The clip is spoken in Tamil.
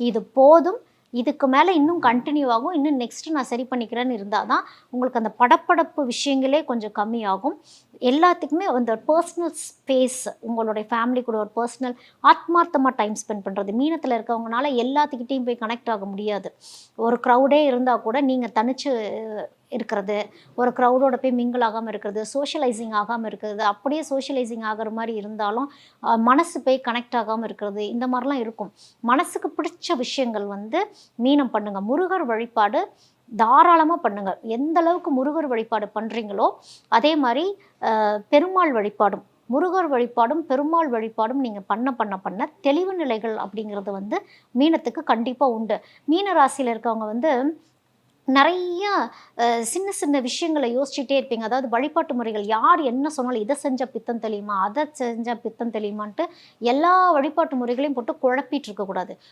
இது போதும், இதுக்கு மேலே இன்னும் கண்டினியூ ஆகும், இன்னும் நெக்ஸ்ட்டு நான் சரி பண்ணிக்கிறேன்னு இருந்தால் தான் உங்களுக்கு அந்த படப்படப்பு விஷயங்களே கொஞ்சம் கம்மியாகும். எல்லாத்துக்குமே அந்த பர்சனல் ஸ்பேஸ், உங்களுடைய ஃபேமிலி கூட ஒரு பர்சனல் ஆத்மார்த்தமாக டைம் ஸ்பெண்ட் பண்ணுறது. மீனத்தில் இருக்கவங்கனால எல்லாத்துக்கிட்டேயும் போய் கனெக்ட் ஆக முடியாது. ஒரு க்ரௌடே இருந்தால் கூட நீங்கள் தனிச்சு இருக்கிறது, ஒரு க்ரௌடோட போய் மிங்கிள் ஆகாமல் இருக்கிறது, சோஷியலைசிங் ஆகாமல் இருக்கிறது, அப்படியே சோஷியலைசிங் ஆகிற மாதிரி இருந்தாலும் மனசு போய் கனெக்ட் ஆகாமல் இருக்கிறது, இந்த மாதிரிலாம் இருக்கும். மனசுக்கு பிடிச்ச விஷயங்கள் வந்து மீனம் பண்ணுங்க. முருகர் வழிபாடு தாராளமாக பண்ணுங்க. எந்த அளவுக்கு முருகர் வழிபாடு பண்ணுறீங்களோ அதே மாதிரி பெருமாள் வழிபாடும், முருகர் வழிபாடும் பெருமாள் வழிபாடும் நீங்கள் பண்ண தெளிவு நிலைகள் அப்படிங்கிறது வந்து மீனத்துக்கு கண்டிப்பாக உண்டு. மீன ராசியில் இருக்கவங்க வந்து நெறைய சின்ன சின்ன விஷயங்கள யோசிச்சுட்டே இருப்பீங்க. அதாவது வழிபாட்டு முறைகள் யார் என்ன சொன்னாலும், இத செஞ்சா பித்தம் தெளியுமா? அத செஞ்சா பித்தம் தெளியுமான்ட்டு எல்லா வழிபாட்டு முறைகளையும் போட்டு குழப்பிட்டு இருக்கக்கூடாது.